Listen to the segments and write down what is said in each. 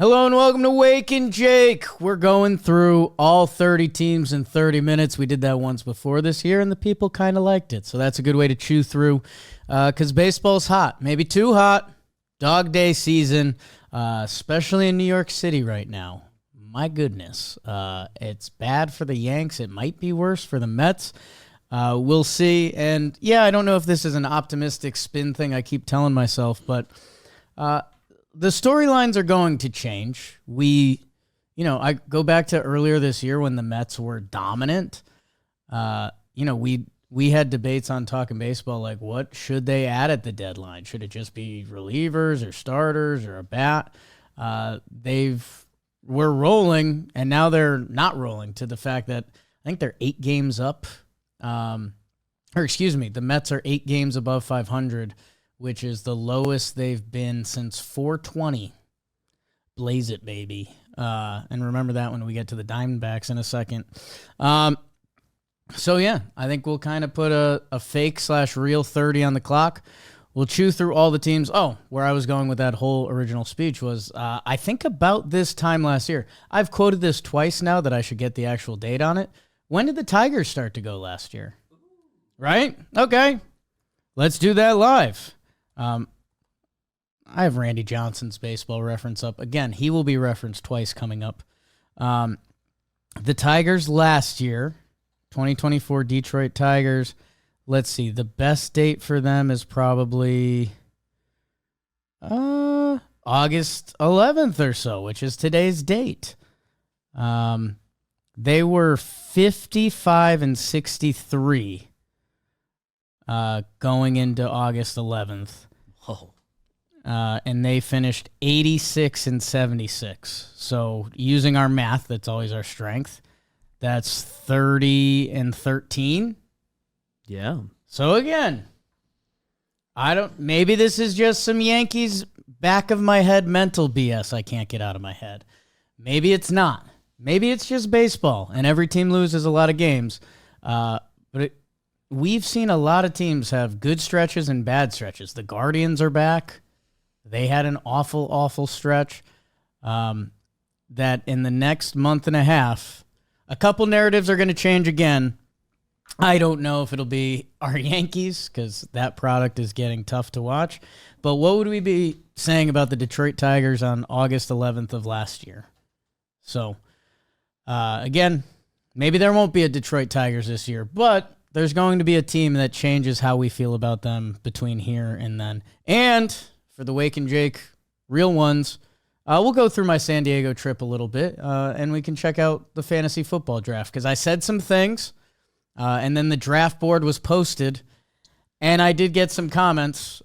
Hello and welcome to Wake and Jake. We're going through all 30 teams in 30 minutes. We did that once before this year, and the people kind of liked it. So that's a good way to chew through because baseball's hot, maybe too hot. Dog day season, especially in New York City right now. My goodness. It's bad for the Yanks. It might be worse for the Mets. We'll see. And, yeah, I don't know if this is an optimistic spin thing I keep telling myself, but the storylines are going to change. I go back to earlier this year when the Mets were dominant. We had debates on Talking Baseball, like what should they add at the deadline? Should it just be relievers or starters or a bat? We're rolling, and now they're not rolling to the fact that I think they're 8 games up. The Mets are 8 games above 500, which is the lowest they've been since 420. Blaze it, baby. And remember that when we get to the Diamondbacks in a second. I think we'll kind of put a fake/real 30 on the clock. We'll chew through all the teams. Oh, where I was going with that whole original speech was, I think about this time last year. I've quoted this twice now that I should get the actual date on it. When did the Tigers start to go last year? Right? Okay. Let's do that live. I have Randy Johnson's baseball reference up. Again, he will be referenced twice coming up. The Tigers last year, 2024 Detroit Tigers. Let's see. The best date for them is probably August 11th or so, which is today's date. They were 55-63 going into August 11th. Whoa. And they finished 86-76. So using our math, that's always our strength. That's 30-13. Yeah. So again, maybe this is just some Yankees back of my head mental BS I can't get out of my head. Maybe it's not. Maybe it's just baseball and every team loses a lot of games. We've seen a lot of teams have good stretches and bad stretches. The Guardians are back. They had an awful, awful stretch. That in the next month and a half, a couple narratives are going to change again. I don't know if it'll be our Yankees because that product is getting tough to watch. But what would we be saying about the Detroit Tigers on August 11th of last year? So, again, maybe there won't be a Detroit Tigers this year, but there's going to be a team that changes how we feel about them between here and then. And for the Wake and Jake real ones, we'll go through my San Diego trip a little bit, and we can check out the fantasy football draft because I said some things, and then the draft board was posted, and I did get some comments,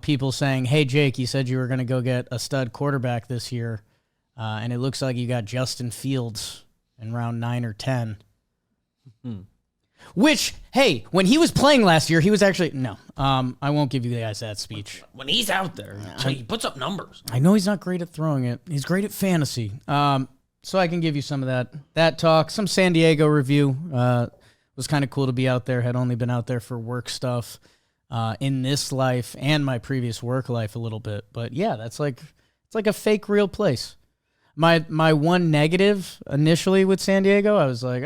people saying, hey, Jake, you said you were going to go get a stud quarterback this year, and it looks like you got Justin Fields in round 9 or 10. Which, hey, when he was playing last year, he was actually... No, I won't give you guys that speech. When he's out there, he puts up numbers. I know he's not great at throwing it. He's great at fantasy. So I can give you some of that talk. Some San Diego review. Was kind of cool to be out there. Had only been out there for work stuff in this life and my previous work life a little bit. But yeah, it's like a fake real place. My one negative initially with San Diego, I was like,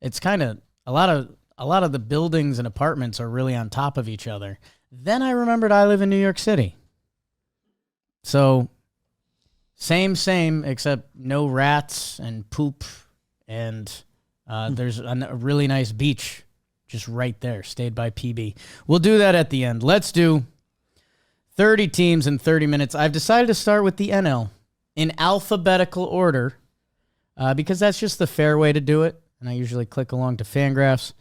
it's kind of a lot of the buildings and apartments are really on top of each other. Then I remembered I live in New York City. So same, except no rats and poop. And there's a really nice beach just right there, stayed by PB. We'll do that at the end. Let's do 30 teams in 30 minutes. I've decided to start with the NL in alphabetical order because that's just the fair way to do it. And I usually click along to Fangraphs.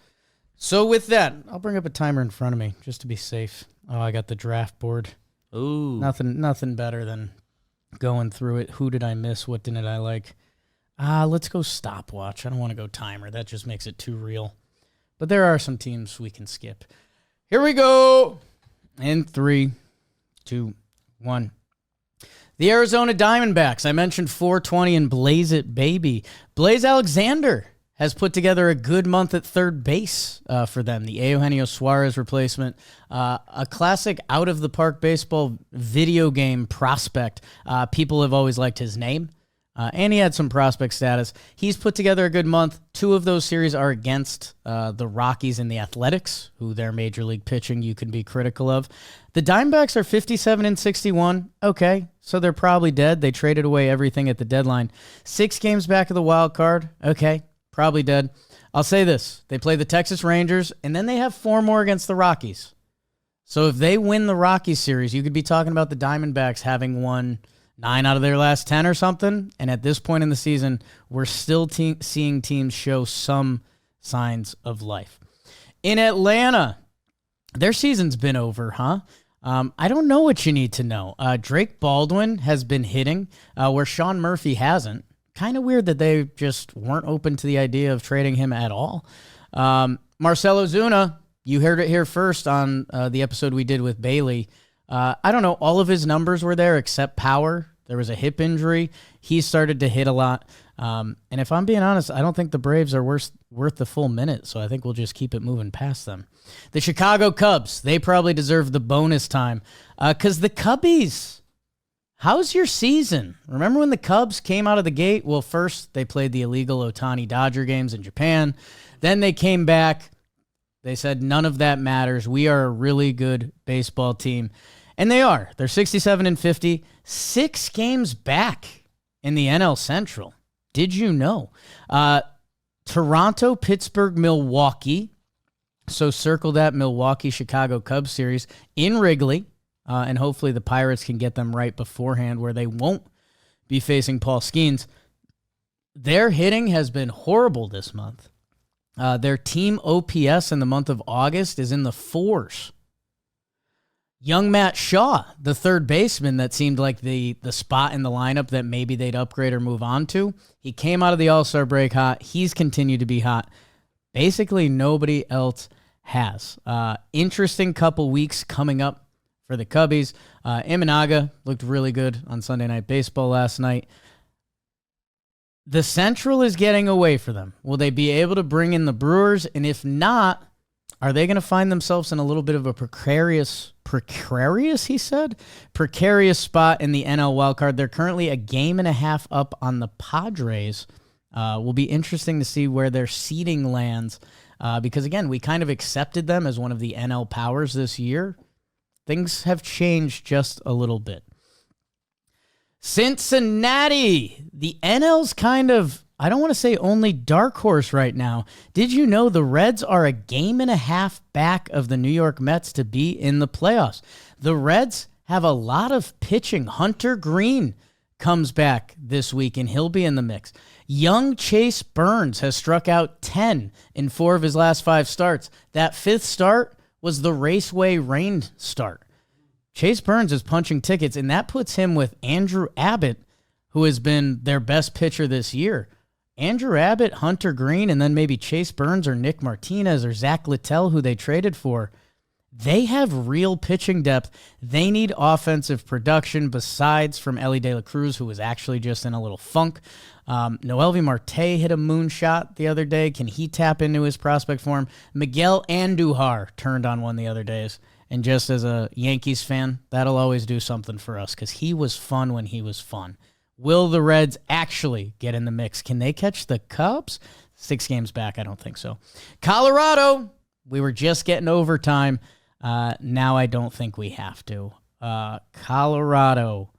So with that, I'll bring up a timer in front of me just to be safe. Oh, I got the draft board. Ooh. Nothing better than going through it. Who did I miss? What didn't I like? Let's go stopwatch. I don't want to go timer. That just makes it too real. But there are some teams we can skip. Here we go. In 3, 2, 1. The Arizona Diamondbacks. I mentioned 420 and Blaze It Baby. Blaze Alexander has put together a good month at third base for them. The Eugenio Suarez replacement, a classic out-of-the-park baseball video game prospect. People have always liked his name, and he had some prospect status. He's put together a good month. 2 of those series are against the Rockies and the Athletics, who their major league pitching you can be critical of. The Diamondbacks are 57-61. Okay, so they're probably dead. They traded away everything at the deadline. 6 games back of the wild card. Okay, probably dead. I'll say this. They play the Texas Rangers, and then they have 4 more against the Rockies. So if they win the Rockies series, you could be talking about the Diamondbacks having won 9 out of their last 10 or something. And at this point in the season, we're still seeing teams show some signs of life. In Atlanta, their season's been over, huh? I don't know what you need to know. Drake Baldwin has been hitting where Sean Murphy hasn't. Kind of weird that they just weren't open to the idea of trading him at all. Marcell Ozuna, you heard it here first on the episode we did with Bailey. I don't know. All of his numbers were there except power. There was a hip injury. He started to hit a lot. And if I'm being honest, I don't think the Braves are worth the full minute, so I think we'll just keep it moving past them. The Chicago Cubs, they probably deserve the bonus time because the Cubbies, how's your season? Remember when the Cubs came out of the gate? Well, first they played the illegal Ohtani Dodger games in Japan. Then they came back. They said, none of that matters. We are a really good baseball team. And they are. They're 67-50, 6 games back in the NL Central. Did you know? Toronto, Pittsburgh, Milwaukee. So circle that Milwaukee-Chicago Cubs series in Wrigley. And hopefully the Pirates can get them right beforehand where they won't be facing Paul Skeens. Their hitting has been horrible this month. Their team OPS in the month of August is in the 4s. Young Matt Shaw, the third baseman that seemed like the spot in the lineup that maybe they'd upgrade or move on to, he came out of the All-Star break hot. He's continued to be hot. Basically, nobody else has. Interesting couple weeks coming up for the Cubbies. Imanaga looked really good on Sunday Night Baseball last night. The Central is getting away for them. Will they be able to bring in the Brewers? And if not, are they going to find themselves in a little bit of a precarious spot in the NL wildcard? They're currently a game and a half up on the Padres. Will be interesting to see where their seeding lands because, again, we kind of accepted them as one of the NL powers this year. Things have changed just a little bit. Cincinnati, the NL's kind of, I don't want to say only dark horse right now. Did you know the Reds are a game and a half back of the New York Mets to be in the playoffs? The Reds have a lot of pitching. Hunter Green comes back this week, and he'll be in the mix. Young Chase Burns has struck out 10 in 4 of his last 5 starts. That 5th start was the Raceway Rain start. Chase Burns is punching tickets, and that puts him with Andrew Abbott, who has been their best pitcher this year. Andrew Abbott, Hunter Green, and then maybe Chase Burns or Nick Martinez or Zach Littell, who they traded for. They have real pitching depth. They need offensive production besides from Ellie De La Cruz, who was actually just in a little funk. Noelvi Marte hit a moonshot the other day. Can he tap into his prospect form? Miguel Andujar turned on one the other days. And just as a Yankees fan, that'll always do something for us because he was fun when he was fun. Will the Reds actually get in the mix? Can they catch the Cubs? 6 games back, I don't think so. Colorado, we were just getting overtime. Now I don't think we have to. Colorado.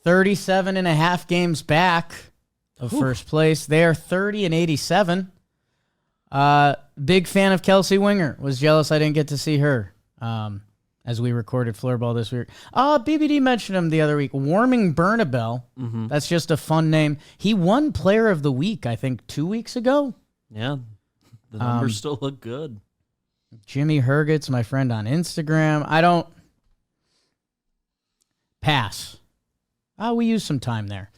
37.5 games back of first place. They are 30-87. Big fan of Kelsey Winger. Was jealous I didn't get to see her as we recorded Floorball this week. BBD mentioned him the other week. Warming Bernabel. Mm-hmm. That's just a fun name. He won Player of the Week, I think, 2 weeks ago. Yeah, the numbers still look good. Jimmy Herget's my friend on Instagram. I don't... Pass. We used some time there.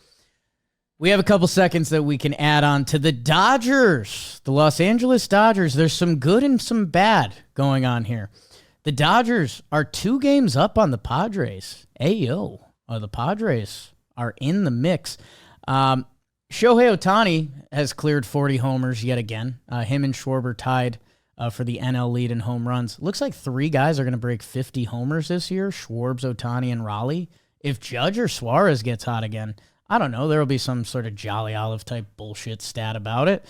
We have a couple seconds that we can add on to the Dodgers. The Los Angeles Dodgers. There's some good and some bad going on here. The Dodgers are 2 games up on the Padres. Ayo. The Padres are in the mix. Shohei Ohtani has cleared 40 homers yet again. Him and Schwarber tied for the NL lead in home runs. Looks like 3 guys are going to break 50 homers this year, Schwarbs, Ohtani, and Raleigh. If Judge or Suarez gets hot again, I don't know. There will be some sort of Jolly Olive type bullshit stat about it.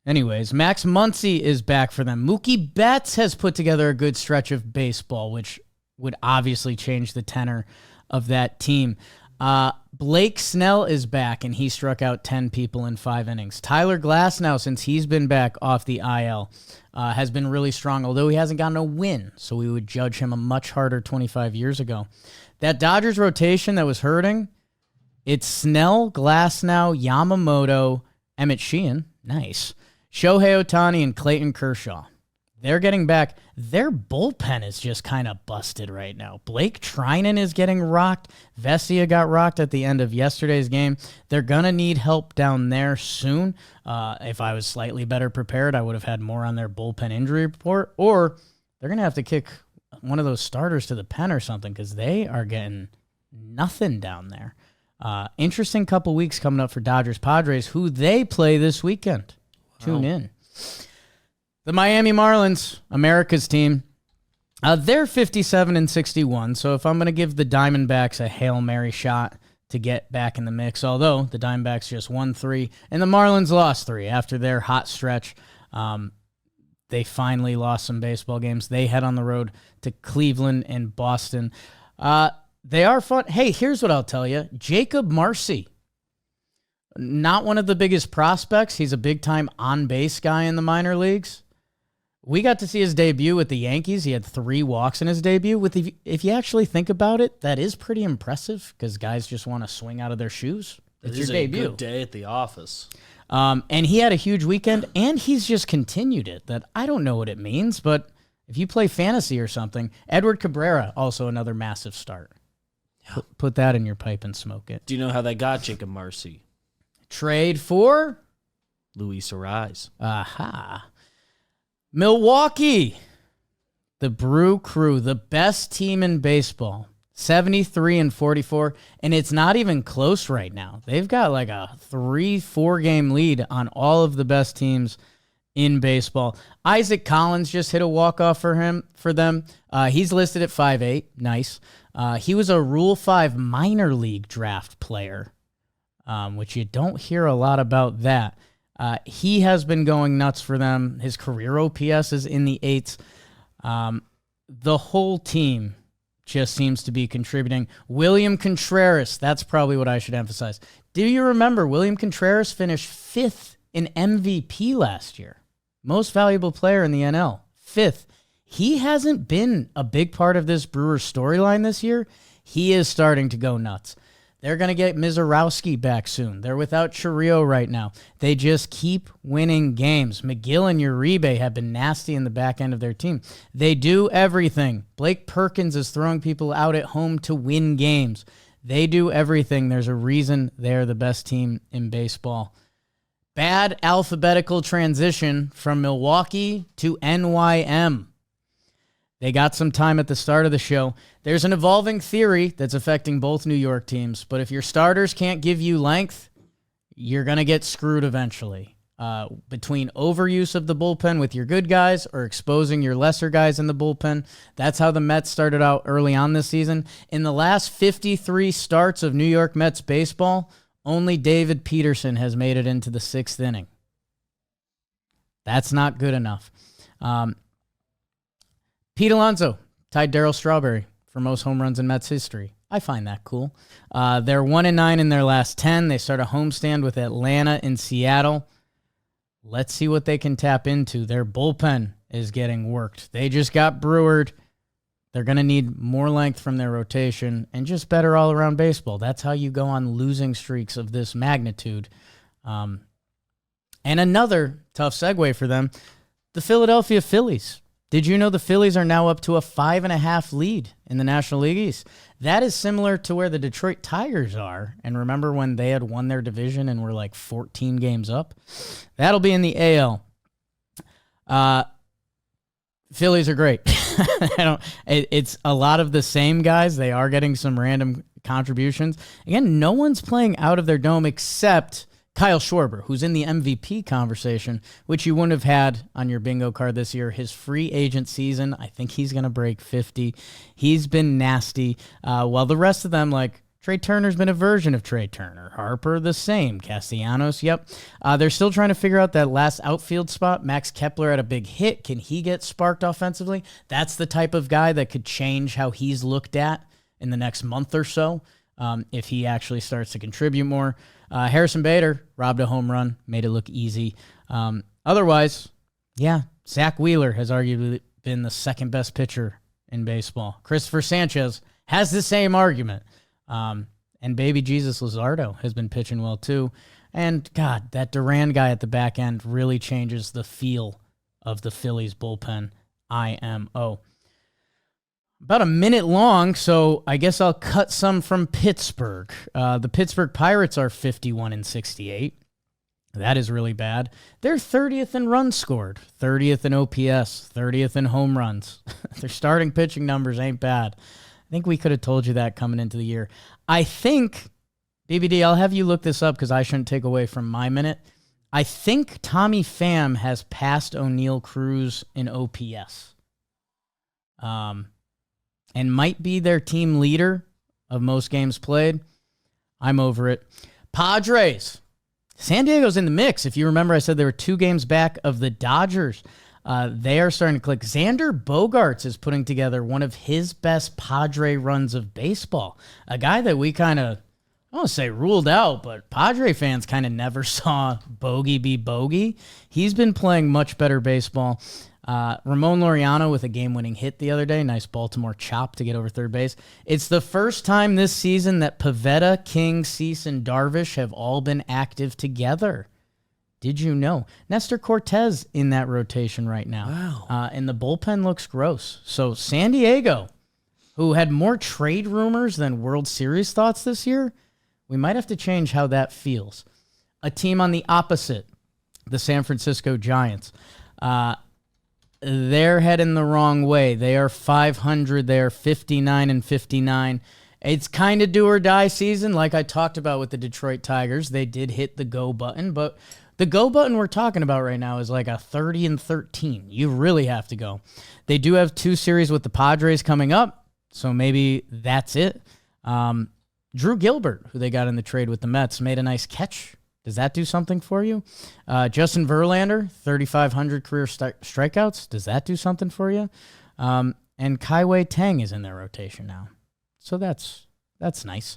Anyways, Max Muncy is back for them. Mookie Betts has put together a good stretch of baseball, which would obviously change the tenor of that team. Blake Snell is back, and he struck out 10 people in 5 innings. Tyler Glasnow, since he's been back off the IL, has been really strong, although he hasn't gotten a win, so we would judge him a much harder 25 years ago. That Dodgers rotation that was hurting, it's Snell, Glasnow, Yamamoto, Emmett Sheehan, nice, Shohei Ohtani, and Clayton Kershaw. They're getting back. Their bullpen is just kind of busted right now. Blake Trinan is getting rocked. Vesia got rocked at the end of yesterday's game. They're going to need help down there soon. If I was slightly better prepared, I would have had more on their bullpen injury report. Or they're going to have to kick one of those starters to the pen or something because they are getting nothing down there. Interesting couple weeks coming up for Dodgers Padres, who they play this weekend. Wow. Tune in. The Miami Marlins, America's team, they're 57-61. So if I'm going to give the Diamondbacks a Hail Mary shot to get back in the mix, although the Diamondbacks just won 3 and the Marlins lost 3 after their hot stretch. They finally lost some baseball games. They head on the road to Cleveland and Boston. They are fun. Hey, here's what I'll tell you. Jacob Marcy, not one of the biggest prospects. He's a big-time on-base guy in the minor leagues. We got to see his debut with the Yankees. He had 3 walks in his debut. If you actually think about it, that is pretty impressive because guys just want to swing out of their shoes. It's your debut. Good day at the office. And he had a huge weekend, and he's just continued it. That I don't know what it means, but if you play fantasy or something, Edward Cabrera, also another massive start. Yeah. Put that in your pipe and smoke it. Do you know how they got Jacob Marcy? Trade for? Luis Ariz. Aha. Milwaukee, the Brew Crew, the best team in baseball, 73-44, and it's not even close right now. They've got like a 3-4 game lead on all of the best teams in baseball. Isaac Collins just hit a walk-off for them. He's listed at 5'8", nice. He was a Rule 5 minor league draft player, which you don't hear a lot about that. He has been going nuts for them. His career OPS is in the 8s. The whole team just seems to be contributing. William Contreras, that's probably what I should emphasize. Do you remember William Contreras finished 5th in MVP last year? Most valuable player in the NL, 5th. He hasn't been a big part of this Brewers storyline this year. He is starting to go nuts. They're going to get Mizorowski back soon. They're without Chiriot right now. They just keep winning games. McGill and Uribe have been nasty in the back end of their team. They do everything. Blake Perkins is throwing people out at home to win games. They do everything. There's a reason they're the best team in baseball. Bad alphabetical transition from Milwaukee to NYM. They got some time at the start of the show. There's an evolving theory that's affecting both New York teams, but if your starters can't give you length, you're going to get screwed eventually. Between overuse of the bullpen with your good guys or exposing your lesser guys in the bullpen, that's how the Mets started out early on this season. In the last 53 starts of New York Mets baseball, only David Peterson has made it into the 6th inning. That's not good enough. Pete Alonso tied Darryl Strawberry for most home runs in Mets history. I find that cool. They're 1-9 in their last 10. They start a homestand with Atlanta and Seattle. Let's see what they can tap into. Their bullpen is getting worked. They just got brewered. They're going to need more length from their rotation and just better all-around baseball. That's how you go on losing streaks of this magnitude. And another tough segue for them, the Philadelphia Phillies. Did you know the Phillies are now up to a 5.5 lead in the National League East? That is similar to where the Detroit Tigers are. And remember when they had won their division and were like 14 games up? That'll be in the AL. Phillies are great. It's a lot of the same guys. They are getting some random contributions. Again, no one's playing out of their dome except Kyle Schwarber, who's in the MVP conversation, which you wouldn't have had on your bingo card this year. His free agent season, I think he's going to break 50. He's been nasty. While the rest of them, like Trey Turner's been a version of Trey Turner. Harper, the same. Castellanos, yep. They're still trying to figure out that last outfield spot. Max Kepler had a big hit. Can he get sparked offensively? That's the type of guy that could change how he's looked at in the next month or so if he actually starts to contribute more. Harrison Bader robbed a home run, made it look easy. Otherwise, yeah, Zach Wheeler has arguably been the second best pitcher in baseball. Christopher Sanchez has the same argument. And baby Jesus Luzardo has been pitching well too. And God, that Duran guy at the back end really changes the feel of the Phillies bullpen. IMO. About a minute long, so I guess I'll cut some from Pittsburgh. The Pittsburgh Pirates are 51-68. That is really bad. They're 30th in runs scored, 30th in OPS, 30th in home runs. Their starting pitching numbers ain't bad. I think we could have told you that coming into the year. I think, BBD, I'll have you look this up because I shouldn't take away from my minute. I think Tommy Pham has passed O'Neal Cruz in OPS. And might be their team leader of most games played. I'm over it. Padres. San Diego's in the mix. If you remember, I said they were 2 games back of the Dodgers. They are starting to click. Xander Bogaerts is putting together one of his best Padre runs of baseball. A guy that we kind of, I don't want to say ruled out, but Padre fans kind of never saw Bogey be Bogey. He's been playing much better baseball. Ramon Laureano with a game-winning hit the other day. Nice Baltimore chop to get over third base. It's the first time this season that Pivetta, King, Cease, and Darvish have all been active together. Did you know? Nestor Cortez in that rotation right now. Wow. And the bullpen looks gross. So San Diego, who had more trade rumors than World Series thoughts this year, we might have to change how that feels. A team on the opposite, the San Francisco Giants. They're heading the wrong way. They are 500. They are 59-59. It's kind of do or die season, like I talked about with the Detroit Tigers. They did hit the go button, but the go button we're talking about right now is like a 30-13. You really have to go. They do have 2 series with the Padres coming up, so maybe that's it. Drew Gilbert, who they got in the trade with the Mets, made a nice catch. Does that do something for you? Justin Verlander, 3,500 career strikeouts. Does that do something for you? And Kai-Wei Tang is in their rotation now. So that's nice.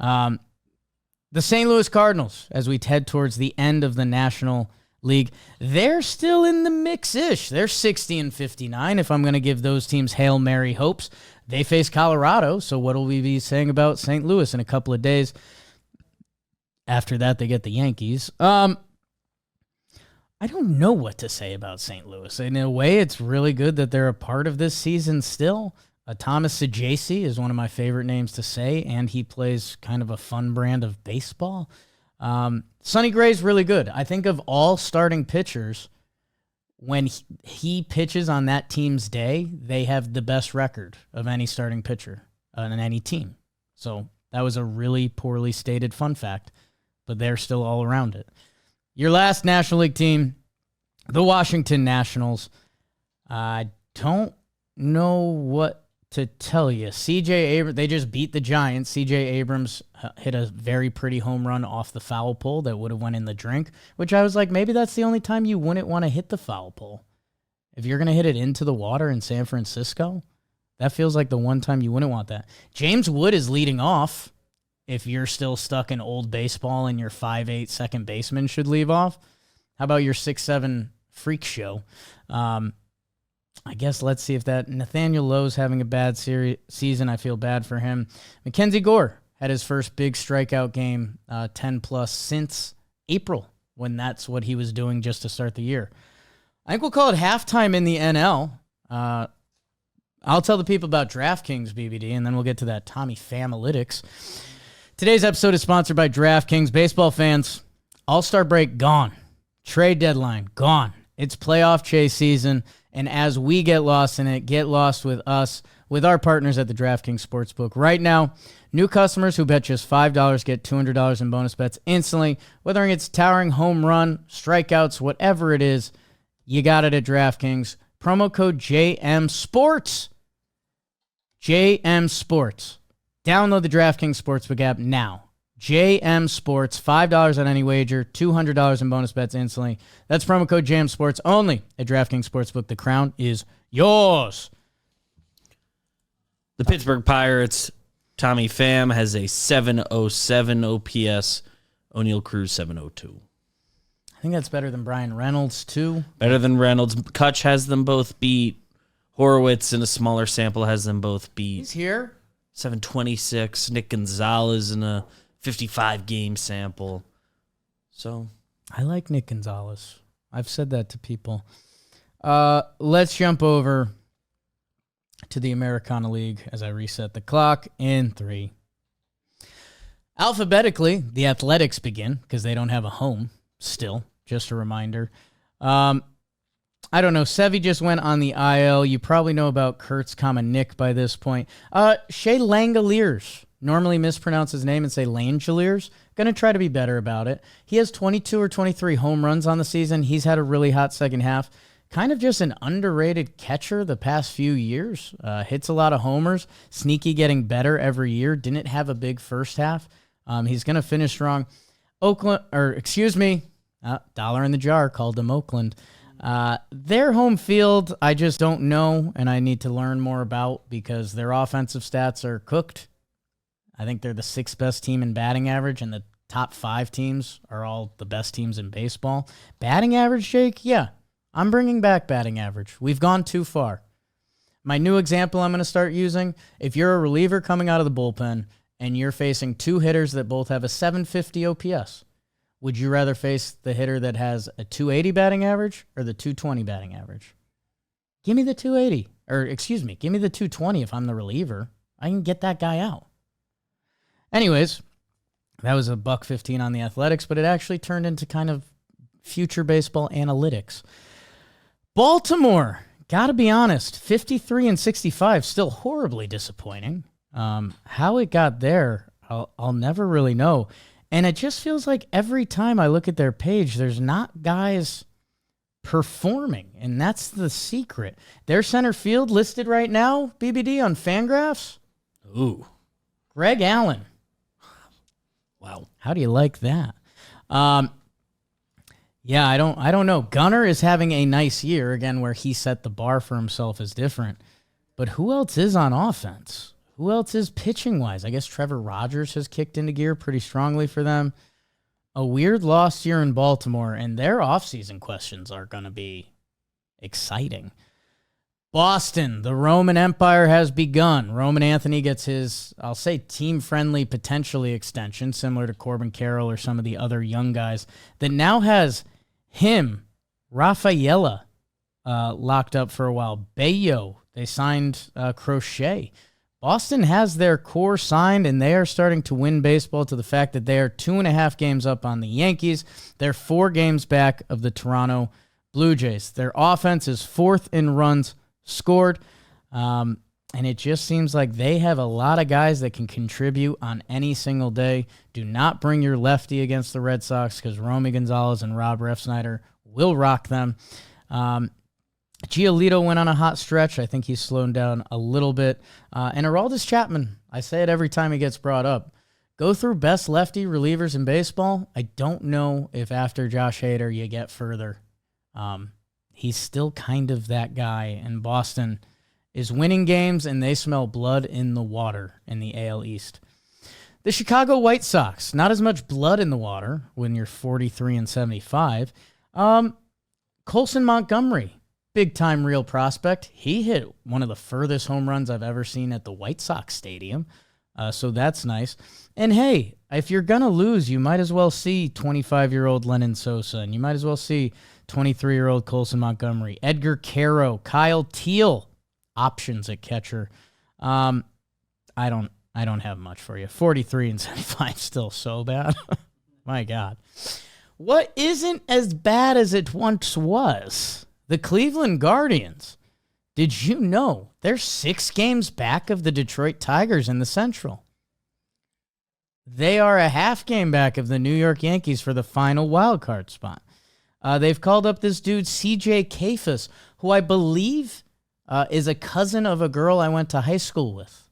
The St. Louis Cardinals, as we head towards the end of the National League, they're still in the mix-ish. They're 60-59, if I'm going to give those teams Hail Mary hopes. They face Colorado, so what will we be saying about St. Louis in a couple of days? After that, they get the Yankees. I don't know what to say about St. Louis. In a way, it's really good that they're a part of this season still. Thomas Saggese is one of my favorite names to say, and he plays kind of a fun brand of baseball. Sonny Gray's really good. I think of all starting pitchers, when he pitches on that team's day, they have the best record of any starting pitcher on any team. So that was a really poorly stated fun fact, but they're still all around it. Your last National League team, the Washington Nationals. I don't know what to tell you. C.J. Abrams, they just beat the Giants. C.J. Abrams hit a very pretty home run off the foul pole that would have went in the drink, which I was like, maybe that's the only time you wouldn't want to hit the foul pole. If you're going to hit it into the water in San Francisco, that feels like the one time you wouldn't want that. James Wood is leading off. If you're still stuck in old baseball and your 5'8" second baseman should leave off, how about your 6'7" freak show? I guess let's see if that Nathaniel Lowe's having a bad season. I feel bad for him. Mackenzie Gore had his first big strikeout game, 10+ since April, when that's what he was doing just to start the year. I think we'll call it halftime in the NL. I'll tell the people about DraftKings, BBD, and then we'll get to that Tommy Phamalytics. Today's episode is sponsored by DraftKings. Baseball fans, All-Star break gone. Trade deadline gone. It's playoff chase season, And as we get lost in it, get lost with us, with our partners at the DraftKings Sportsbook. Right now, new customers who bet just $5 get $200 in bonus bets instantly. Whether it's towering home run, strikeouts, whatever it is, you got it at DraftKings. Promo code JM Sports. JM Sports. Download the DraftKings Sportsbook app now. JM Sports, $5 on any wager, $200 in bonus bets instantly. That's promo code JM Sports only at DraftKings Sportsbook. The crown is yours. The Pittsburgh Pirates, Tommy Pham has a 707 OPS. O'Neal Cruz, 702. I think that's better than Brian Reynolds, too. Better than Reynolds. Kutch has them both beat. Horowitz, in a smaller sample, has them both beat. He's here. 726. Nick Gonzalez in a 55-game sample. So I like Nick Gonzalez. I've said that to people. Let's jump over to the Americana League as I reset the clock in 3. Alphabetically, the Athletics begin because they don't have a home still. Just a reminder. I don't know. Sevy just went on the IL. You probably know about Kurtz, Nick by this point. Shea Langoliers. Normally mispronounce his name and say Langoliers. Going to try to be better about it. He has 22 or 23 home runs on the season. He's had a really hot second half. Kind of just an underrated catcher the past few years. Hits a lot of homers. Sneaky getting better every year. Didn't have a big first half. He's going to finish strong. Dollar in the jar, called them Oakland. Their home field, I just don't know, and I need to learn more about because their offensive stats are cooked. I think they're the 6th best team in batting average, and the top 5 teams are all the best teams in baseball. Batting average, Jake? Yeah, I'm bringing back batting average. We've gone too far. My new example I'm going to start using, if you're a reliever coming out of the bullpen and you're facing 2 hitters that both have a 750 OPS, would you rather face the hitter that has a 280 batting average or the 220 batting average? Give me the 280. Give me the 220 if I'm the reliever. I can get that guy out. Anyways, that was a $1.15 on the Athletics, but it actually turned into kind of future baseball analytics. Baltimore, gotta be honest, 53 and 65, still horribly disappointing. How it got there, I'll never really know. And it just feels like every time I look at their page, there's not guys performing, and that's the secret. Their center field listed right now, BBD on Fangraphs. Ooh. Greg Allen. Wow. How do you like that? Yeah, I don't know. Gunnar is having a nice year, again, where he set the bar for himself is different. But who else is on offense? Who else is pitching-wise? I guess Trevor Rogers has kicked into gear pretty strongly for them. A weird loss year in Baltimore, and their offseason questions are going to be exciting. Boston, the Roman Empire has begun. Roman Anthony gets his, I'll say, team-friendly potentially extension, similar to Corbin Carroll or some of the other young guys, that now has him, Rafaela, locked up for a while. Bayo, they signed Crochet. Boston has their core signed, and they are starting to win baseball to the fact that they are 2.5 games up on the Yankees. They're 4 games back of the Toronto Blue Jays. Their offense is 4th in runs scored, and it just seems like they have a lot of guys that can contribute on any single day. Do not bring your lefty against the Red Sox because Romy Gonzalez and Rob Refsnyder will rock them. Giolito went on a hot stretch. I think he's slowed down a little bit. And Aroldis Chapman, I say it every time he gets brought up. Go through best lefty relievers in baseball. I don't know if after Josh Hader you get further. He's still kind of that guy. And Boston is winning games, and they smell blood in the water in the AL East. The Chicago White Sox, not as much blood in the water when you're 43 and 75. Colson Montgomery. Big-time real prospect. He hit one of the furthest home runs I've ever seen at the White Sox Stadium, so that's nice. And, hey, if you're going to lose, you might as well see 25-year-old Lennon Sosa, and you might as well see 23-year-old Colson Montgomery, Edgar Caro, Kyle Teal, options at catcher. I don't have much for you. 43 and 75 still so bad. My God. What isn't as bad as it once was? The Cleveland Guardians. Did you know they're 6 games back of the Detroit Tigers in the Central? They are a half game back of the New York Yankees for the final wild card spot. They've called up this dude, CJ Kayfus, who I believe is a cousin of a girl I went to high school with.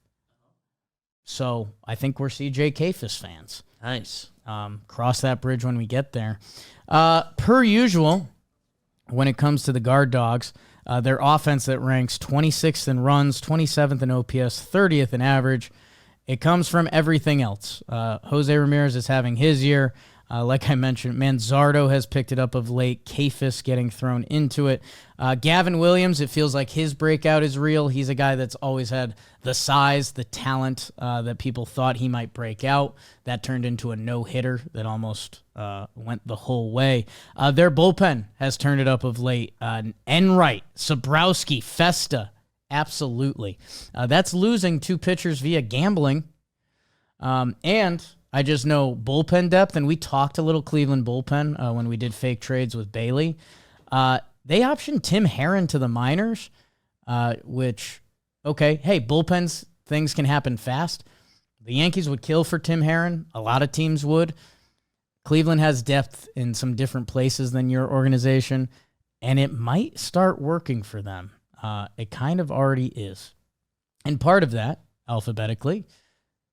So I think we're CJ Kayfus fans. Nice. Cross that bridge when we get there. Per usual, when it comes to the Guard Dogs, their offense that ranks 26th in runs, 27th in OPS, 30th in average. It comes from everything else. Jose Ramirez is having his year. Like I mentioned, Manzardo has picked it up of late. Kayfus getting thrown into it. Gavin Williams, it feels like his breakout is real. He's a guy that's always had the size, the talent that people thought he might break out. That turned into a no-hitter that almost went the whole way. Their bullpen has turned it up of late. Enright, Sobrowski, Festa, absolutely. That's losing 2 pitchers via gambling. And I just know bullpen depth, and we talked a little Cleveland bullpen when we did fake trades with Bailey. They optioned Tim Herron to the minors, which, okay, hey, bullpens, things can happen fast. The Yankees would kill for Tim Herron. A lot of teams would. Cleveland has depth in some different places than your organization, and it might start working for them. It kind of already is. And part of that, alphabetically,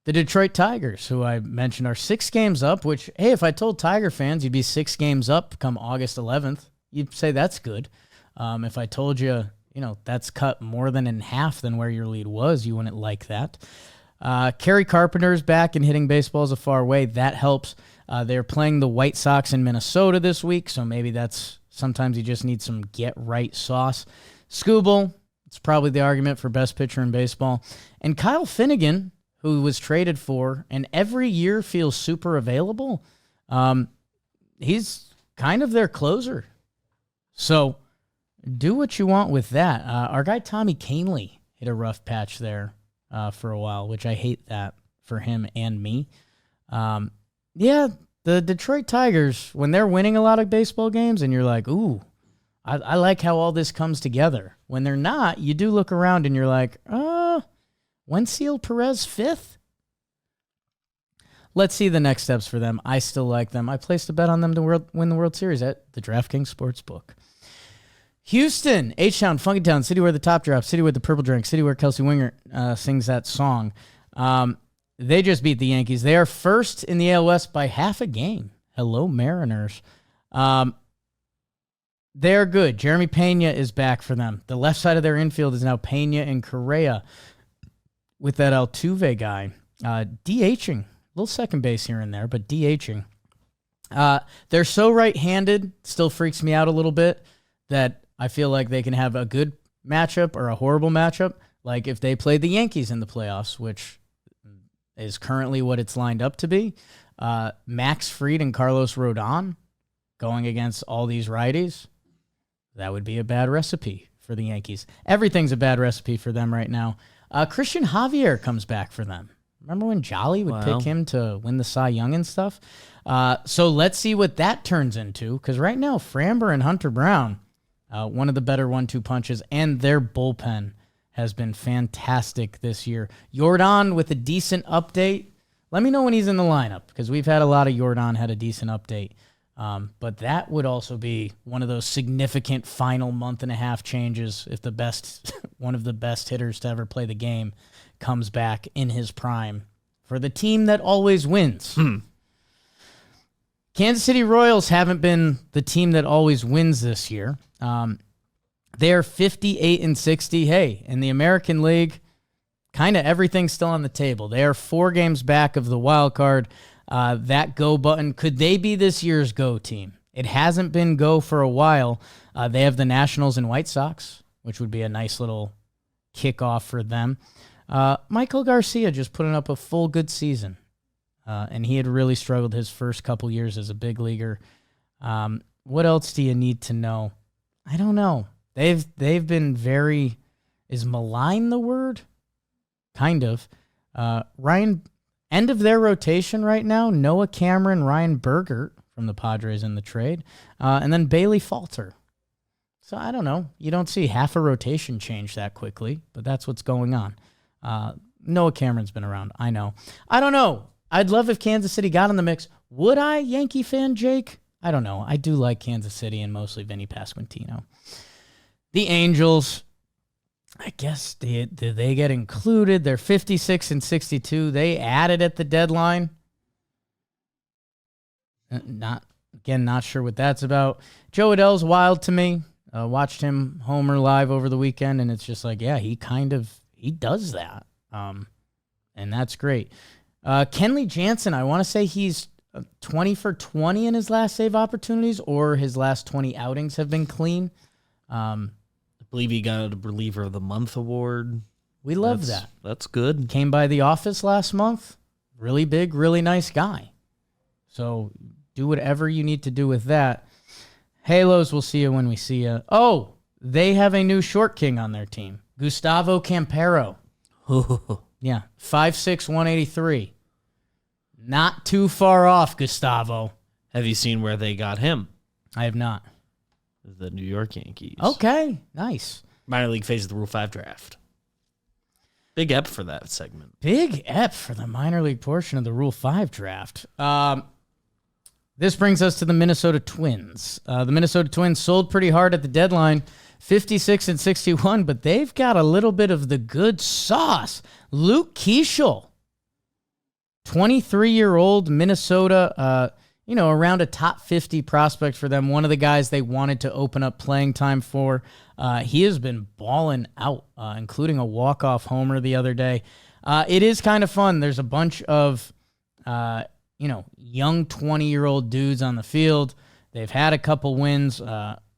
the Detroit Tigers, who I mentioned are 6 games up, which, hey, if I told Tiger fans you'd be 6 games up come August 11th, you'd say that's good. If I told you, that's cut more than in half than where your lead was, you wouldn't like that. Kerry Carpenter's back and hitting baseballs a far way. That helps. They're playing the White Sox in Minnesota this week, so maybe that's sometimes you just need some get-right sauce. Skubal, it's probably the argument for best pitcher in baseball. And Kyle Finnegan, who was traded for and every year feels super available, he's kind of their closer. So do what you want with that. Our guy Tommy Kahnle hit a rough patch there for a while, which I hate that for him and me. Yeah, the Detroit Tigers, when they're winning a lot of baseball games and you're like, ooh, I like how all this comes together. When they're not, you do look around and you're like, Wensiel Perez 5th? Let's see the next steps for them. I still like them. I placed a bet on them to win the World Series at the DraftKings Sportsbook. Houston, H-Town, Funky Town, city where the top drops, city where the purple drinks, city where Kelsey Winger sings that song. They just beat the Yankees. They are first in the AL West by half a game. Hello, Mariners. They're good. Jeremy Pena is back for them. The left side of their infield is now Pena and Correa with that Altuve guy. DHing. A little second base here and there, but DHing. They're so right-handed, still freaks me out a little bit, that I feel like they can have a good matchup or a horrible matchup. Like if they played the Yankees in the playoffs, which is currently what it's lined up to be. Max Fried and Carlos Rodon going against all these righties. That would be a bad recipe for the Yankees. Everything's a bad recipe for them right now. Christian Javier comes back for them. Remember when Jolly would pick him to win the Cy Young and stuff? So let's see what that turns into, because right now, Framber and Hunter Brown, one of the better 1-2 punches, and their bullpen has been fantastic this year. Yordan with a decent update. Let me know when he's in the lineup, because we've had a lot of Yordan had a decent update. But that would also be one of those significant final month and a half changes if the best, one of the best hitters to ever play the game comes back in his prime for the team that always wins. Kansas City Royals haven't been the team that always wins this year. They're 58-60. Hey, in the American League, kind of everything's still on the table. They are 4 games back of the wild card. That go button, could they be this year's go team? It hasn't been go for a while. They have the Nationals and White Sox, which would be a nice little kickoff for them. Michael Garcia just putting up a full good season. And he had really struggled his first couple years as a big leaguer. What else do you need to know? I don't know. They've been very, is malign the word? Kind of. Ryan, end of their rotation right now, Noah Cameron, Ryan Bergert from the Padres in the trade, and then Bailey Falter. So I don't know. You don't see half a rotation change that quickly, but that's what's going on. Noah Cameron's been around. I know. I don't know. I'd love if Kansas City got in the mix. Would I, Yankee fan Jake? I don't know. I do like Kansas City and mostly Vinny Pasquantino. The Angels, I guess, did they get included? They're 56 and 62. They added at the deadline. Not sure what that's about. Joe Adell's wild to me. Watched him homer live over the weekend, and it's just like, yeah, he does that. And that's great. Kenley Jansen, I want to say he's 20 for 20 in his last save opportunities, or his last 20 outings have been clean. I believe he got a Reliever of the Month award. We love that. That's good. Came by the office last month. Really big, really nice guy. So do whatever you need to do with that. Halos, we'll see you when we see you. Oh, they have a new short king on their team. Gustavo Campero. Yeah, 5'6", 183. Not too far off, Gustavo. Have you seen where they got him? I have not. The New York Yankees. Okay, nice. Minor league phase of the Rule 5 draft. Big ep for that segment. Big ep for the minor league portion of the Rule 5 draft. This brings us to the Minnesota Twins. The Minnesota Twins sold pretty hard at the deadline, 56 and 61, but they've got a little bit of the good sauce. Luke Keeschel, 23-year-old Minnesota, around a top 50 prospect for them. One of the guys they wanted to open up playing time for. He has been balling out, including a walk-off homer the other day. It is kind of fun. There's a bunch of, young 20-year-old dudes on the field. They've had a couple wins.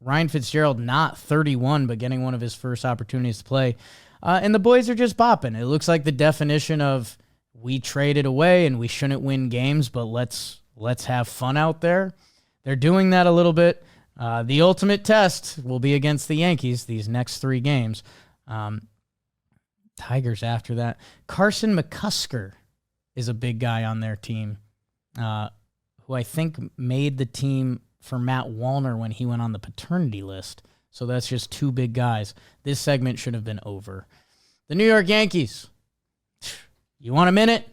Ryan Fitzgerald, not 31, but getting one of his first opportunities to play. And the boys are just bopping. It looks like the definition of we traded away and we shouldn't win games, but let's have fun out there. They're doing that a little bit. The ultimate test will be against the Yankees, these next 3 games. Tigers after that. Carson McCusker is a big guy on their team, who I think made the team for Matt Wallner when he went on the paternity list. So that's just 2 big guys. This segment should have been over. The New York Yankees. You want a minute?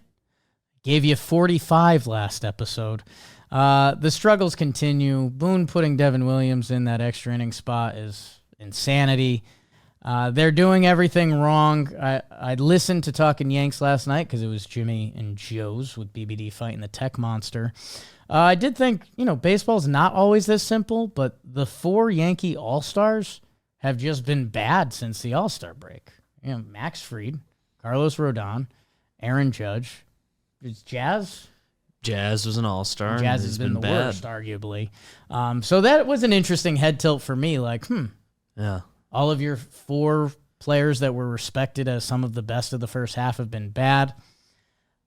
Gave you 45 last episode. The struggles continue. Boone putting Devin Williams in that extra inning spot is insanity. They're doing everything wrong. I listened to Talking Yanks last night because it was Jimmy and Joe's with BBD fighting the tech monster. I did think, baseball's not always this simple, but the 4 Yankee All-Stars have just been bad since the All-Star break. Max Fried, Carlos Rodon, Aaron Judge. Is Jazz? Jazz was an all-star. Jazz has been the worst, arguably. So that was an interesting head tilt for me. Yeah. All of your 4 players that were respected as some of the best of the first half have been bad.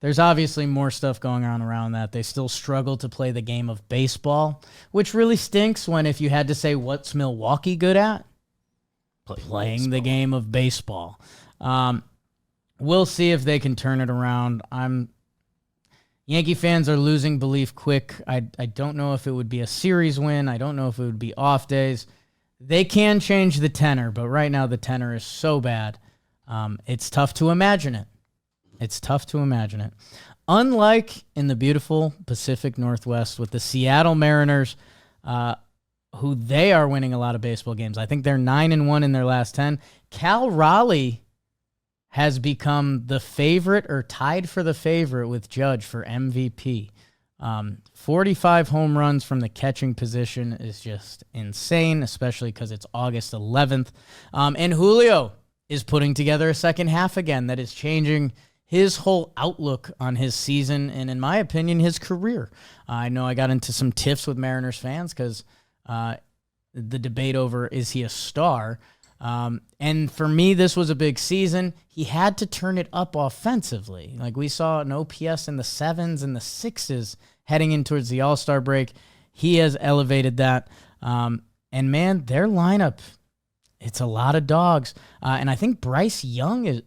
There's obviously more stuff going on around that. They still struggle to play the game of baseball, which really stinks when if you had to say what's Milwaukee good at? Playing the game of baseball. We'll see if they can turn it around. Yankee fans are losing belief quick. I don't know if it would be a series win. I don't know if it would be off days. They can change the tenor, but right now the tenor is so bad. It's tough to imagine it. Unlike in the beautiful Pacific Northwest with the Seattle Mariners, who they are winning a lot of baseball games. I think they're 9-1 in their last 10. Cal Raleigh has become the favorite or tied for the favorite with Judge for MVP. 45 home runs from the catching position is just insane, especially because it's August 11th. And Julio is putting together a second half again that is changing his whole outlook on his season and, in my opinion, his career. I know I got into some tiffs with Mariners fans because the debate over is he a star. And for me, this was a big season. He had to turn it up offensively. Like we saw an OPS in the 7s and the 6s heading in towards the All-Star break. He has elevated that. And man, their lineup, it's a lot of dogs. And I think Bryce Young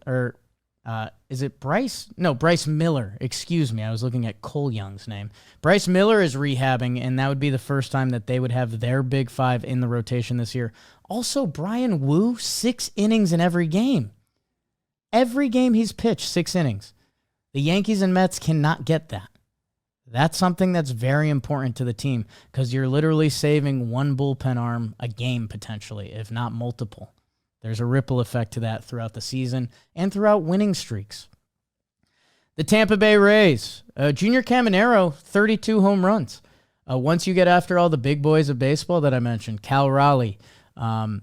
Is it Bryce? No, Bryce Miller. Excuse me. I was looking at Cole Young's name. Bryce Miller is rehabbing, and that would be the first time that they would have their big five in the rotation this year. Also, Brian Wu, 6 innings in every game. Every game he's pitched, 6 innings. The Yankees and Mets cannot get that. That's something that's very important to the team because you're literally saving one bullpen arm a game potentially, if not multiple. There's a ripple effect to that throughout the season and throughout winning streaks. The Tampa Bay Rays, Junior Caminero, 32 home runs. Once you get after all the big boys of baseball that I mentioned, Cal Raleigh, Shohei,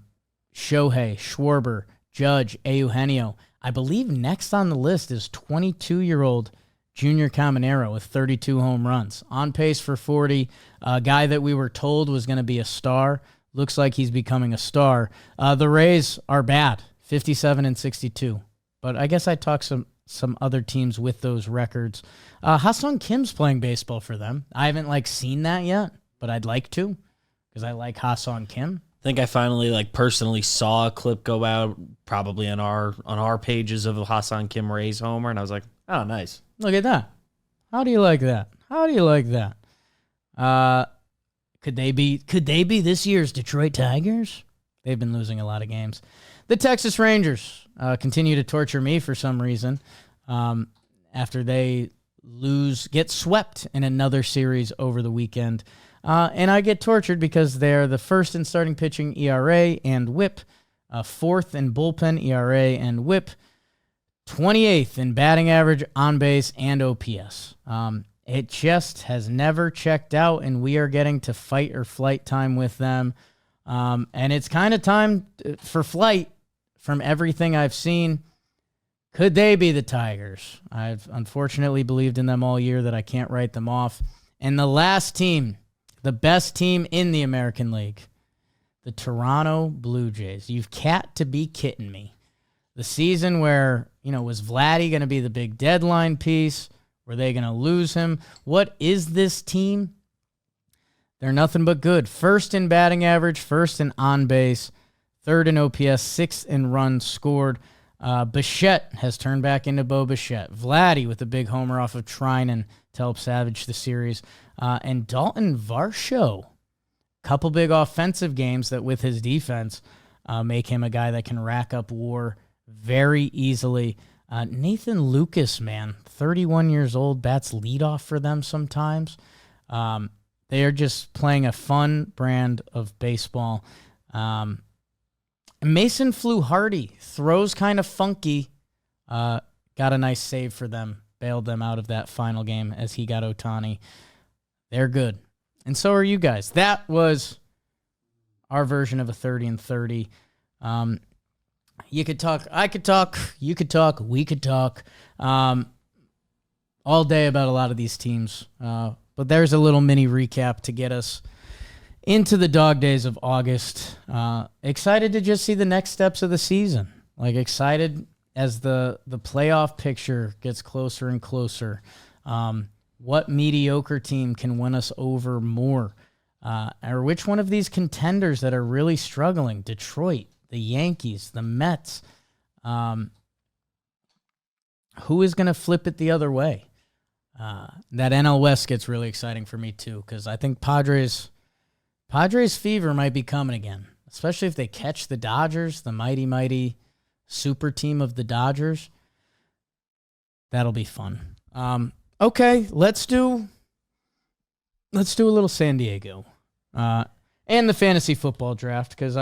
Schwarber, Judge, Eugenio, I believe next on the list is 22-year-old Junior Caminero with 32 home runs. On pace for 40, a guy that we were told was going to be a star. Looks like he's becoming a star. The Rays are bad, 57-62. But I guess I talked some other teams with those records. Ha-Seong Kim's playing baseball for them. I haven't seen that yet, but I'd like to because I like Ha-Seong Kim. I think I finally personally saw a clip go out probably on our pages of a Ha-Seong Kim Rays homer, and I was like, oh, nice. Look at that. How do you like that? How do you like that? Could they be this year's Detroit Tigers? They've been losing a lot of games. The Texas Rangers continue to torture me for some reason after they get swept in another series over the weekend. And I get tortured because they're the first in starting pitching ERA and WHIP, fourth in bullpen ERA and WHIP, 28th in batting average, on base, and OPS. It just has never checked out, and we are getting to fight or flight time with them. And it's kind of time for flight from everything I've seen. Could they be the Tigers? I've unfortunately believed in them all year that I can't write them off. And the last team, the best team in the American League, the Toronto Blue Jays. You've got to be kidding me. The season where, was Vladdy going to be the big deadline piece? Were they going to lose him? What is this team? They're nothing but good. First in batting average, first in on base, third in OPS, sixth in runs scored. Bichette has turned back into Bo Bichette. Vladdy with a big homer off of Trinan to help salvage the series. And Dalton Varsho, couple big offensive games that with his defense make him a guy that can rack up WAR very easily. Nathan Lucas, man, 31 years old, bats leadoff for them sometimes. They are just playing a fun brand of baseball. Mason Fluharty throws kind of funky. Got a nice save for them. Bailed them out of that final game as he got Ohtani. They're good. And so are you guys. That was our version of a 30 and 30. You could talk, I could talk, you could talk, we could talk all day about a lot of these teams. But there's a little mini recap to get us into the dog days of August. Excited to just see the next steps of the season. Excited as the playoff picture gets closer and closer. What mediocre team can win us over more? Or which one of these contenders that are really struggling? Detroit, the Yankees, the Mets. Who is going to flip it the other way? That NL West gets really exciting for me too, because I think Padres fever might be coming again, especially if they catch the Dodgers, the mighty super team of the Dodgers. That'll be fun. Okay, let's do a little San Diego and the fantasy football draft, because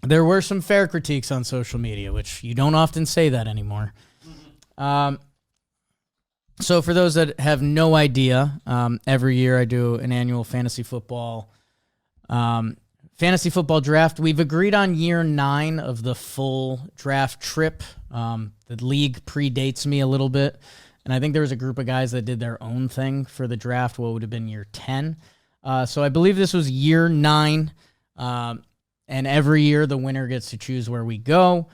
there were some fair critiques on social media, which you don't often say that anymore. So for those that have no idea, every year I do an annual fantasy football draft. We've agreed on year 9 of the full draft trip. The league predates me a little bit, and I think there was a group of guys that did their own thing for the draft, what would have been year 10. So I believe this was year 9, and every year the winner gets to choose where we go.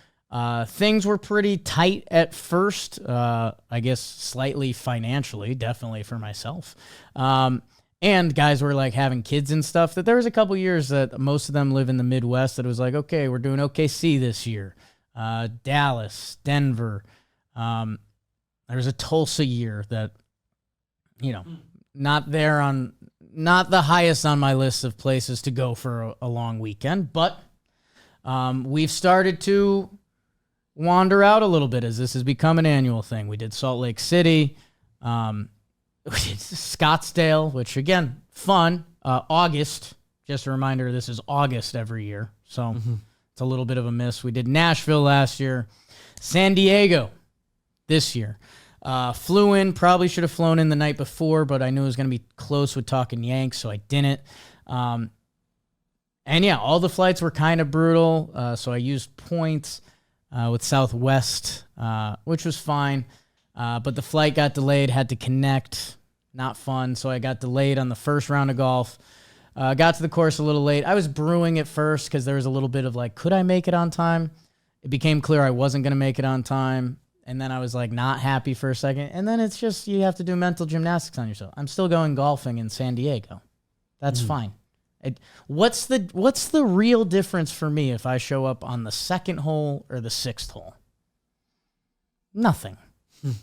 Things were pretty tight at first, I guess slightly financially, definitely for myself. And guys were having kids and stuff, that there was a couple years that most of them live in the Midwest that it was okay, we're doing OKC this year. Dallas, Denver. There was a Tulsa year that, not the highest on my list of places to go for a long weekend, but we've started to wander out a little bit as this has become an annual thing. We did Salt Lake City, we did Scottsdale, which again, fun. August, just a reminder, this is August every year, so it's a little bit of a miss. We did Nashville last year, San Diego this year. Flew in, probably should have flown in the night before, but I knew it was going to be close with talking Yanks, so I didn't. And yeah, all the flights were kind of brutal, so I used points with Southwest, which was fine. But the flight got delayed, had to connect, not fun, so I got delayed on the first round of golf. Got to the course a little late. I was brewing at first because there was a little bit of like, could I make it on time? It became clear I wasn't going to make it on time. And then I was like not happy for a second. And then it's just you have to do mental gymnastics on yourself. I'm still going golfing in San Diego. That's fine. What's the real difference for me if I show up on the second hole or the sixth hole? Nothing.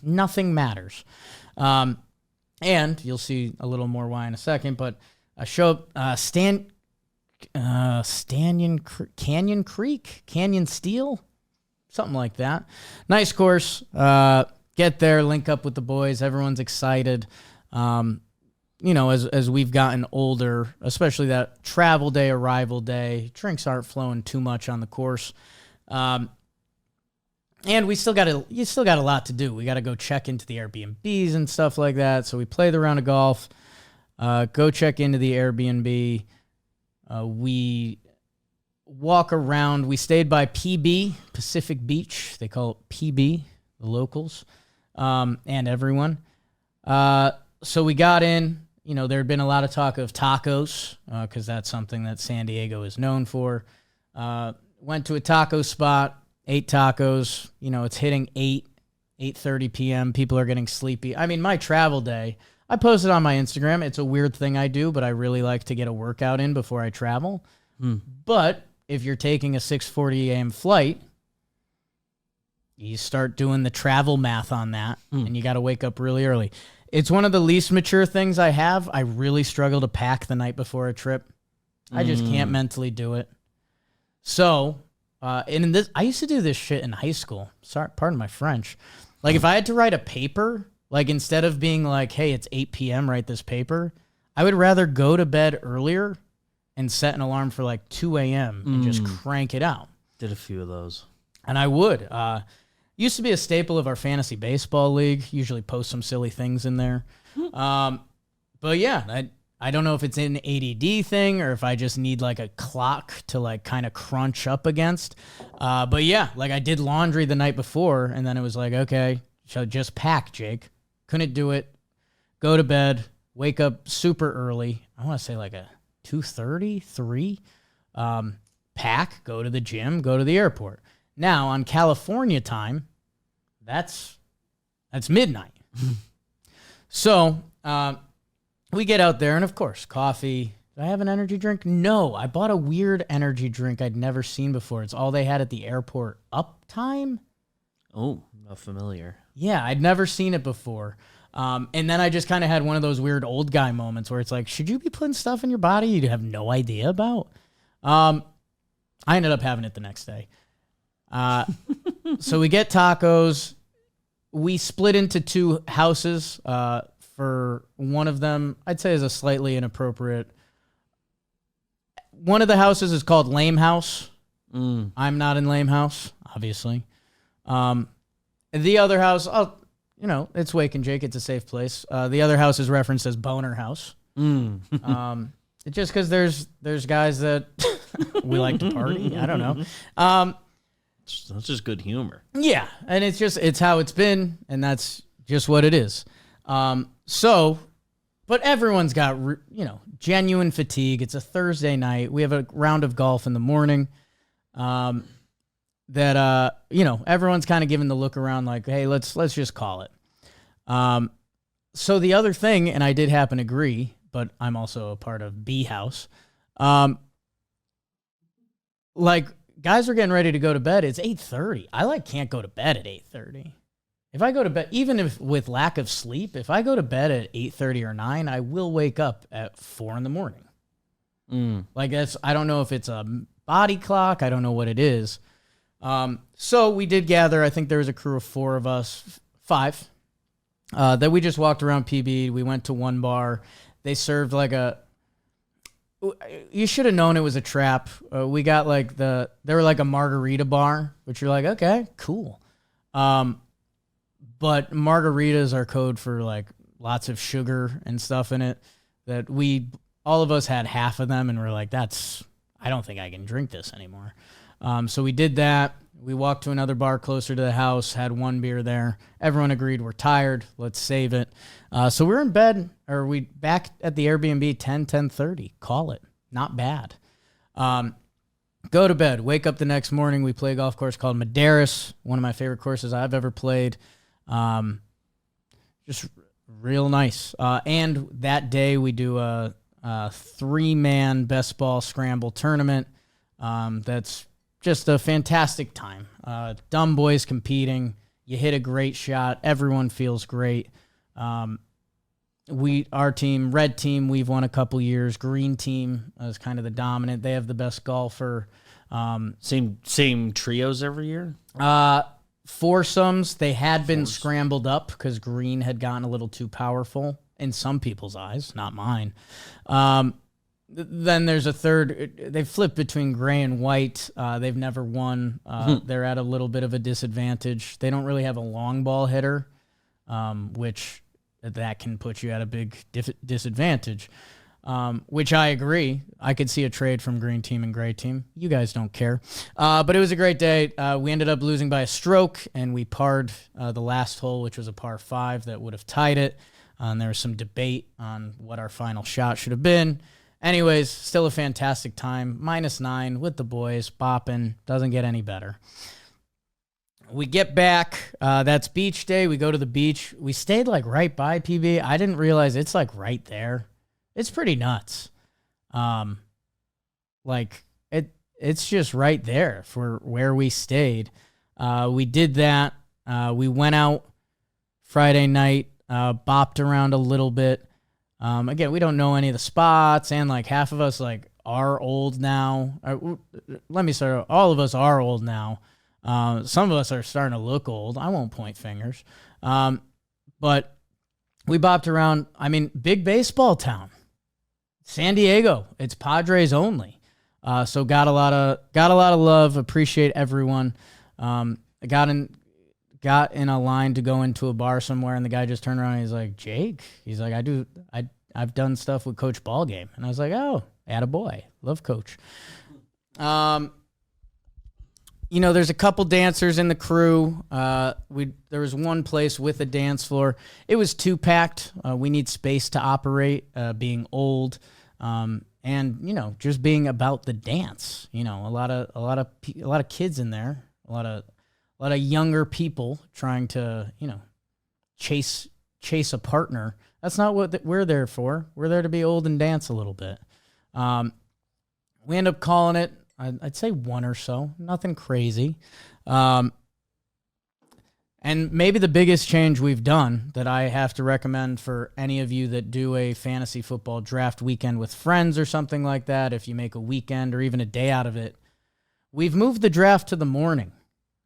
Nothing matters. And you'll see a little more why in a second, but I show up Canyon Creek, Canyon Steel, something like that. Nice course. Get there, link up with the boys. Everyone's excited. As we've gotten older, especially that travel day, arrival day, drinks aren't flowing too much on the course. And you still got a lot to do. We got to go check into the Airbnbs and stuff like that. So we play the round of golf, go check into the Airbnb. We walk around. We stayed by PB, Pacific Beach. They call it PB, the locals, and everyone. So we got in. There had been a lot of talk of tacos because that's something that San Diego is known for. Went to a taco spot, ate tacos. It's hitting 8:30 p.m. People are getting sleepy. I mean, my travel day, I posted on my Instagram. It's a weird thing I do, but I really like to get a workout in before I travel. But if you're taking a 6:40 a.m. flight, you start doing the travel math on that, and you got to wake up really early. It's one of the least mature things I have. I really struggle to pack the night before a trip. I just can't mentally do it. So, I used to do this shit in high school. Sorry, pardon my French. Like if I had to write a paper, like instead of being like, hey, it's 8 p.m., write this paper, I would rather go to bed earlier and set an alarm for like 2 a.m. and just crank it out. Did a few of those. And I would. Used to be a staple of our fantasy baseball league. Usually post some silly things in there. But yeah, I don't know if it's an ADD thing or if I just need like a clock to like kind of crunch up against. But yeah, like I did laundry the night before and then it was like, okay, so just pack, Jake. Couldn't do it. Go to bed. Wake up super early. I want to say like a 2:30, 3. Pack, go to the gym, go to the airport. Now on California time, that's midnight. So we get out there and of course, coffee. Do I have an energy drink? No, I bought a weird energy drink I'd never seen before. It's all they had at the airport. Uptime? Oh, not familiar. Yeah, I'd never seen it before. And then I just kind of had one of those weird old guy moments where it's like, should you be putting stuff in your body you have no idea about? I ended up having it the next day. So we get tacos. We split into two houses. For one of them, I'd say is a slightly inappropriate. One of the houses is called Lame House. I'm not in Lame House, obviously. The other house, it's Wake and Jake. It's a safe place. The other house is referenced as Boner House. Just because there's guys that we like to party. I don't know. That's just good humor. Yeah, and it's how it's been, and that's just what it is. But everyone's got genuine fatigue. It's a Thursday night. We have a round of golf in the morning. Everyone's kind of giving the look around like, hey, let's just call it. So the other thing, and I did happen to agree, but I'm also a part of B House. Like guys are getting ready to go to bed. It's 8:30. I can't go to bed at 8:30. If I go to bed, even if with lack of sleep, if I go to bed at 8:30 or 9, I will wake up at 4 in the morning. I don't know if it's a body clock. I don't know what it is. So we did gather. I think there was a crew of 4 of us, 5, that we just walked around PB. We went to one bar. They served you should have known it was a trap. We got they were like a margarita bar, which you're like, okay, cool. But margaritas are code for like lots of sugar and stuff in it that all of us had half of them and we're like, I don't think I can drink this anymore. So we did that. We walked to another bar closer to the house, had one beer there. Everyone agreed we're tired. Let's save it. So we're in bed, or we back at the Airbnb 10:30. Call it. Not bad. Go to bed. Wake up the next morning. We play a golf course called Madeiras, one of my favorite courses I've ever played. Just real nice. And that day we do a 3-man best ball scramble tournament. That's just a fantastic time. Dumb boys competing. You hit a great shot. Everyone feels great. Our team, red team, we've won a couple years. Green team is kind of the dominant. They have the best golfer. Same trios every year? Foursomes, they had been scrambled up because green had gotten a little too powerful in some people's eyes, not mine. Then there's a third. They flip between gray and white. They've never won. They're at a little bit of a disadvantage. They don't really have a long ball hitter, which that can put you at a big disadvantage, which I agree. I could see a trade from green team and gray team. You guys don't care. But it was a great day. We ended up losing by a stroke, and we parred the last hole, which was a par 5 that would have tied it. And there was some debate on what our final shot should have been. Anyways, still a fantastic time. -9 with the boys, bopping. Doesn't get any better. We get back. That's beach day. We go to the beach. We stayed right by PB. I didn't realize it's right there. It's pretty nuts. It's just right there for where we stayed. We did that. We went out Friday night, bopped around a little bit. Again, we don't know any of the spots, and half of us are old now. Let me start. All of us are old now. Some of us are starting to look old. I won't point fingers. But we bopped around. I mean, big baseball town, San Diego. It's Padres only. So got a lot of love. Appreciate everyone. I got in a line to go into a bar somewhere, and the guy just turned around and he's like, Jake? He's like, I've done stuff with Coach Ballgame. And I was like, oh, attaboy. Love Coach. There's a couple dancers in the crew. There was one place with a dance floor. It was too packed. We need space to operate, being old, and just being about the dance. A lot of kids in there, a lot of younger people trying to, chase a partner. That's not what we're there for. We're there to be old and dance a little bit. We end up calling it, I'd say 1 or so. Nothing crazy. And maybe the biggest change we've done that I have to recommend for any of you that do a fantasy football draft weekend with friends or something like that, if you make a weekend or even a day out of it, we've moved the draft to the morning.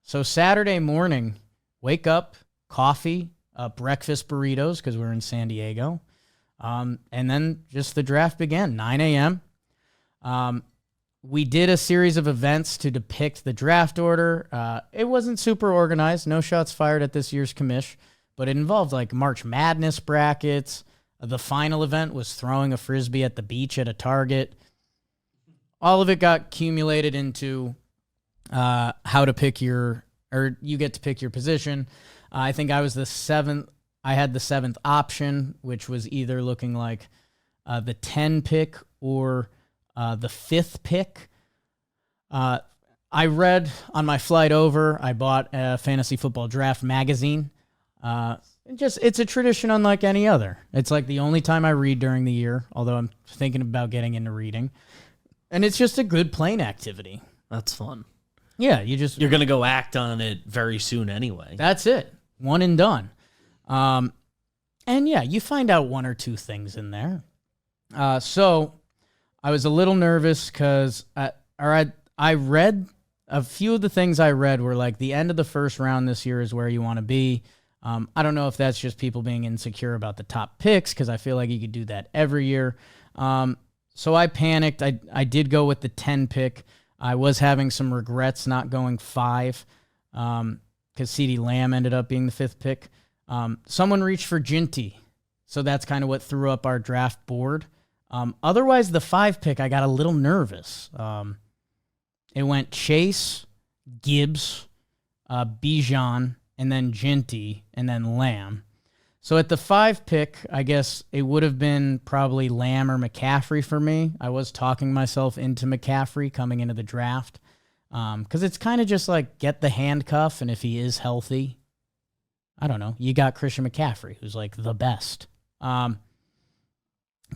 So Saturday morning, wake up, coffee, breakfast burritos because we're in San Diego, and then just the draft began, 9 a.m. We did a series of events to depict the draft order. It wasn't super organized, no shots fired at this year's commish, but it involved March Madness brackets. The final event was throwing a Frisbee at the beach at a target. All of it got accumulated into how to pick you get to pick your position. I think I was the 7th. I had the 7th option, which was either looking like the 10 pick or the 5th pick. I read on my flight over, I bought a fantasy football draft magazine. It's a tradition unlike any other. It's the only time I read during the year, although I'm thinking about getting into reading. And it's just a good playing activity. That's fun. Yeah, you're going to go act on it very soon anyway. That's it. One and done. And yeah, you find out one or two things in there. So I was a little nervous because I read a few of the things I read were like the end of the first round this year is where you want to be. I don't know if that's just people being insecure about the top picks because I feel like you could do that every year. So I panicked. I did go with the 10 pick. I was having some regrets not going 5 because CeeDee Lamb ended up being the 5th pick. Someone reached for Ginty, so that's kind of what threw up our draft board. Otherwise, the 5 pick, I got a little nervous. It went Chase, Gibbs, Bijan, and then Ginty, and then Lamb. So at the 5 pick, I guess it would have been probably Lamb or McCaffrey for me. I was talking myself into McCaffrey coming into the draft because it's kind of just like get the handcuff, and if he is healthy, I don't know, you got Christian McCaffrey, who's like the best.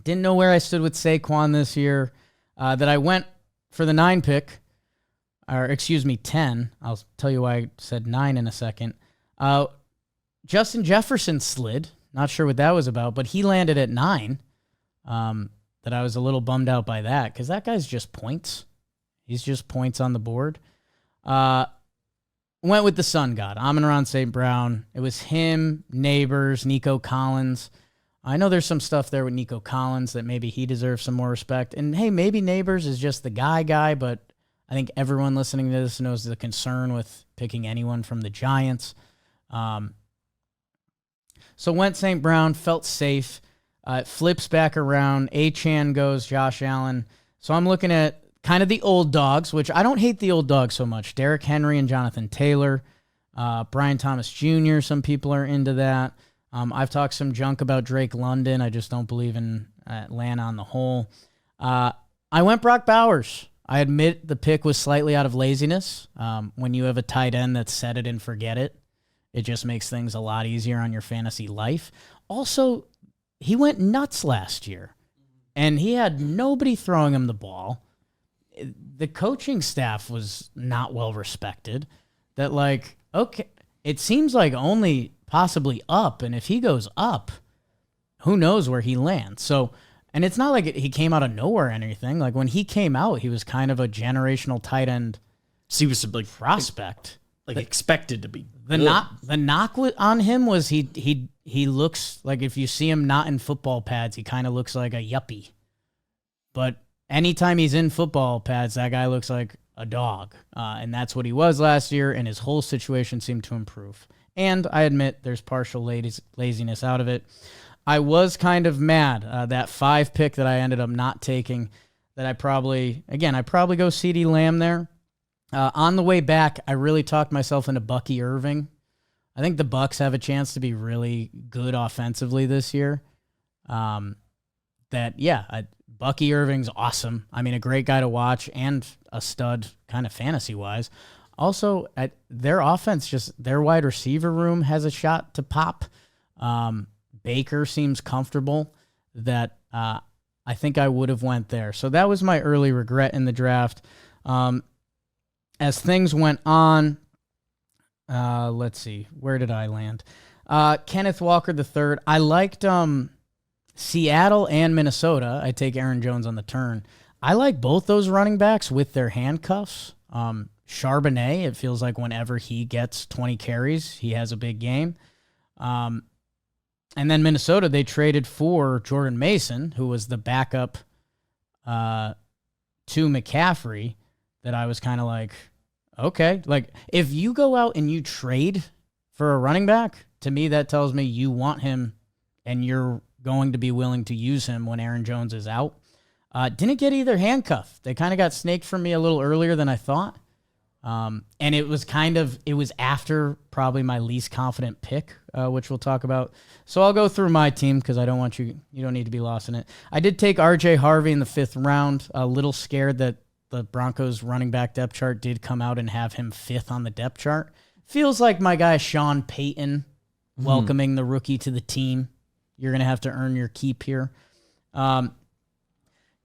Didn't know where I stood with Saquon this year. That I went for the 9 pick, or excuse me, 10. I'll tell you why I said 9 in a second. Justin Jefferson slid. Not sure what that was about, but he landed at 9. That I was a little bummed out by that because that guy's just points. He's just points on the board. Went with the Sun God, Amon-Ra St. Brown. It was him, Neighbors, Nico Collins. I know there's some stuff there with Nico Collins that maybe he deserves some more respect. And hey, maybe Neighbors is just the guy, but I think everyone listening to this knows the concern with picking anyone from the Giants. So went St. Brown, felt safe. It flips back around. Achane goes, Josh Allen. So I'm looking at kind of the old dogs, which I don't hate the old dogs so much. Derrick Henry and Jonathan Taylor. Brian Thomas Jr., some people are into that. I've talked some junk about Drake London. I just don't believe in Atlanta on the whole. I went Brock Bowers. I admit the pick was slightly out of laziness. When you have a tight end that's set it and forget it, it just makes things a lot easier on your fantasy life. Also, he went nuts last year, and he had nobody throwing him the ball. The coaching staff was not well respected. That like, okay, it seems like only possibly up, and if he goes up, who knows where he lands. So, and it's not like he came out of nowhere or anything. Like when he came out, he was kind of a generational tight end. So he was like prospect, like expected to be. The knock on him was he looks like, if you see him not in football pads, he kind of looks like a yuppie. But anytime he's in football pads, that guy looks like a dog. And that's what he was last year, and his whole situation seemed to improve. And I admit there's partial laziness out of it. I was kind of mad that 5 pick that I ended up not taking, that I probably go CeeDee Lamb there. On the way back, I really talked myself into Bucky Irving. I think the Bucks have a chance to be really good offensively this year. Bucky Irving's awesome. I mean, a great guy to watch and a stud kind of fantasy-wise. Also, their offense, their wide receiver room has a shot to pop. Baker seems comfortable. That I think I would have went there. So that was my early regret in the draft. As things went on, let's see, where did I land? Kenneth Walker III. I liked Seattle and Minnesota. I take Aaron Jones on the turn. I like both those running backs with their handcuffs. Charbonnet, it feels like whenever he gets 20 carries, he has a big game. And then Minnesota, they traded for Jordan Mason, who was the backup to McCaffrey, that I was kind of like, okay. Like, if you go out and you trade for a running back, to me, that tells me you want him and you're going to be willing to use him when Aaron Jones is out. Didn't get either handcuff. They kind of got snaked from me a little earlier than I thought. And it was after probably my least confident pick, which we'll talk about. So I'll go through my team because I don't want you don't need to be lost in it. I did take RJ Harvey in the 5th round. A little scared that the Broncos running back depth chart did come out and have him 5th on the depth chart. Feels like my guy Sean Payton welcoming the rookie to the team. You're going to have to earn your keep here. Couple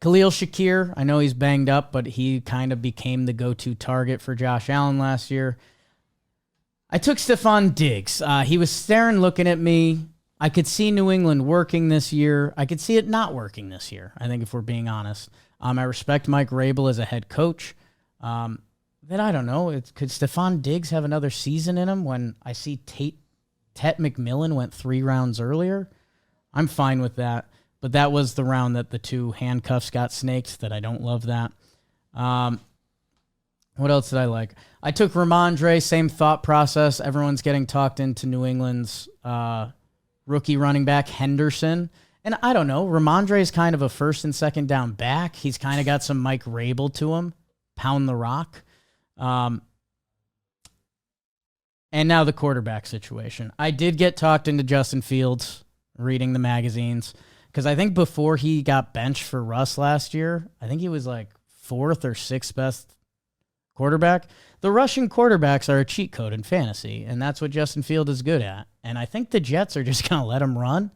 Khalil Shakir, I know he's banged up, but he kind of became the go-to target for Josh Allen last year. I took Stephon Diggs. He was staring, looking at me. I could see New England working this year. I could see it not working this year, I think, if we're being honest. I respect Mike Rabel as a head coach. Then I don't know. Could Stephon Diggs have another season in him when I see Tet McMillan went 3 rounds earlier? I'm fine with that. But that was the round that the 2 handcuffs got snaked, that I don't love that. What else did I like? I took Ramondre, same thought process. Everyone's getting talked into New England's rookie running back, Henderson. And I don't know. Ramondre is kind of a first and second down back. He's kind of got some Mike Rabel to him. Pound the rock. And now the quarterback situation. I did get talked into Justin Fields, reading the magazines. Because I think before he got benched for Russ last year, I think he was like 4th or 6th best quarterback. The Russian quarterbacks are a cheat code in fantasy, and that's what Justin Fields is good at. And I think the Jets are just going to let him run.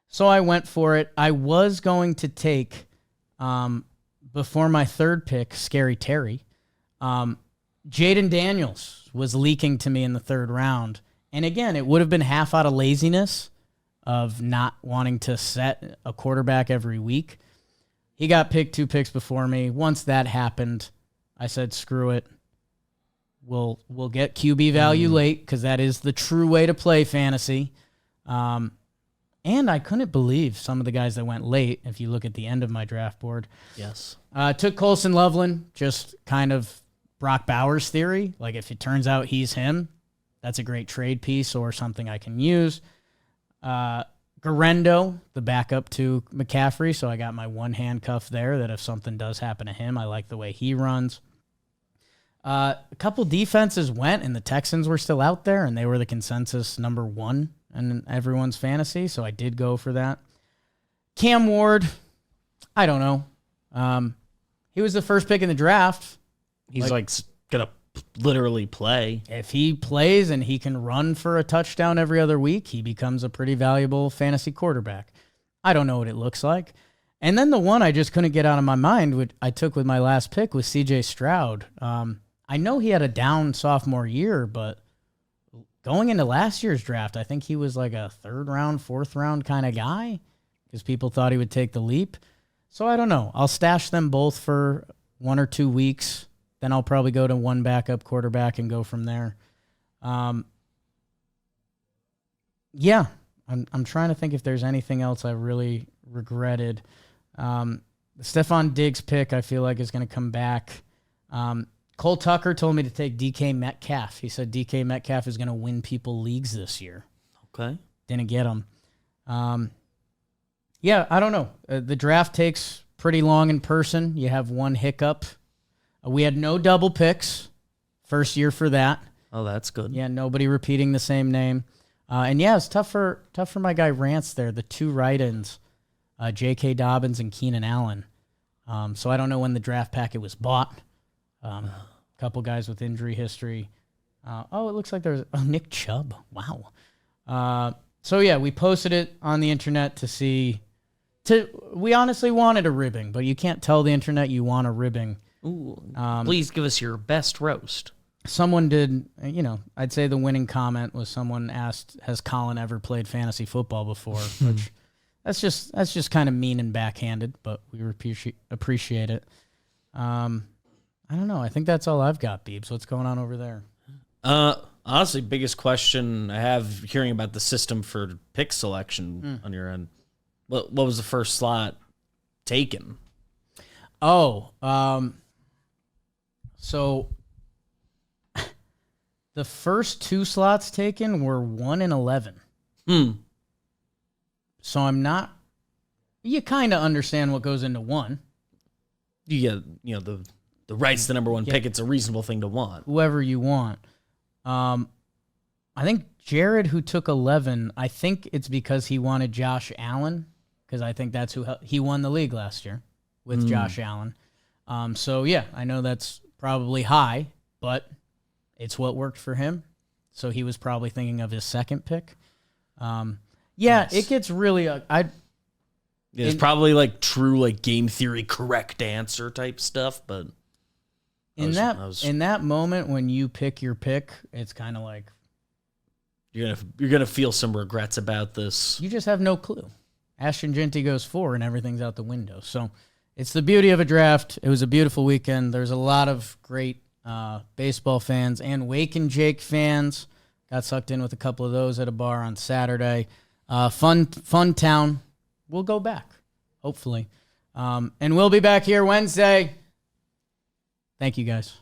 So I went for it. I was going to take, before my 3rd pick, Scary Terry. Jaden Daniels was leaking to me in the 3rd round. And again, it would have been half out of laziness of not wanting to set a quarterback every week. He got picked 2 picks before me. Once that happened, I said, screw it. We'll get QB value late, because that is the true way to play fantasy. And I couldn't believe some of the guys that went late, if you look at the end of my draft board. Yes. Took Colson Loveland, just kind of Brock Bowers theory. Like, if it turns out he's him, that's a great trade piece or something I can use. Garendo, the backup to McCaffrey, so I got my 1 handcuff there, that if something does happen to him, I like the way he runs. A couple defenses went, and the Texans were still out there, and they were the consensus number 1 in everyone's fantasy, so I did go for that. Cam Ward, I don't know. He was the first pick in the draft. He's like going to literally play. If he plays and he can run for a touchdown every other week, he becomes a pretty valuable fantasy quarterback. I don't know what it looks like. And then the one I just couldn't get out of my mind, which I took with my last pick, was C.J. Stroud. I know he had a down sophomore year, but going into last year's draft, I think he was like a 3rd round, 4th round kind of guy, because people thought he would take the leap. So I don't know. I'll stash them both for 1 or 2 weeks. Then I'll probably go to 1 backup quarterback and go from there. Yeah, I'm trying to think if there's anything else I really regretted. The Stephon Diggs pick, I feel like, is going to come back. Cole Tucker told me to take DK Metcalf. He said DK Metcalf is going to win people leagues this year. Okay. Didn't get him. Yeah, I don't know. The draft takes pretty long in person. You have 1 hiccup. We had no double picks. First year for that. Oh, that's good. Yeah, nobody repeating the same name. And yeah, it's tough for my guy Rance there. The 2 write-ins, J.K. Dobbins and Keenan Allen. So I don't know when the draft packet was bought. A couple guys with injury history. It looks like there's Nick Chubb. Wow. So yeah, we posted it on the internet to see. We honestly wanted a ribbing, but you can't tell the internet you want a ribbing. Ooh, please give us your best roast. Someone did, I'd say the winning comment was someone asked, has Colin ever played fantasy football before? Which that's just kind of mean and backhanded, but we appreciate it. I don't know. I think that's all I've got, Beebs. What's going on over there? Honestly, biggest question I have hearing about the system for pick selection on your end. What was the first slot taken? So the first 2 slots taken were 1 and 11. So I'm not. You kind of understand what goes into 1. You get the rights to number 1 pick. It's a reasonable thing to want. Whoever you want. I think Jared, who took 11, I think it's because he wanted Josh Allen, because I think that's who he won the league last year with Josh Allen. So yeah, I know that's probably high, but it's what worked for him. So he was probably thinking of his second pick. Nice. It gets really. It's probably like true, like game theory correct answer type stuff, but in that moment when you pick your pick, it's kind of like you're gonna feel some regrets about this. You just have no clue. Ashton Ginty goes 4 and everything's out the window. So it's the beauty of a draft. It was a beautiful weekend. There's a lot of great baseball fans and Wake and Jake fans. Got sucked in with a couple of those at a bar on Saturday. Fun town. We'll go back, hopefully. And we'll be back here Wednesday. Thank you, guys.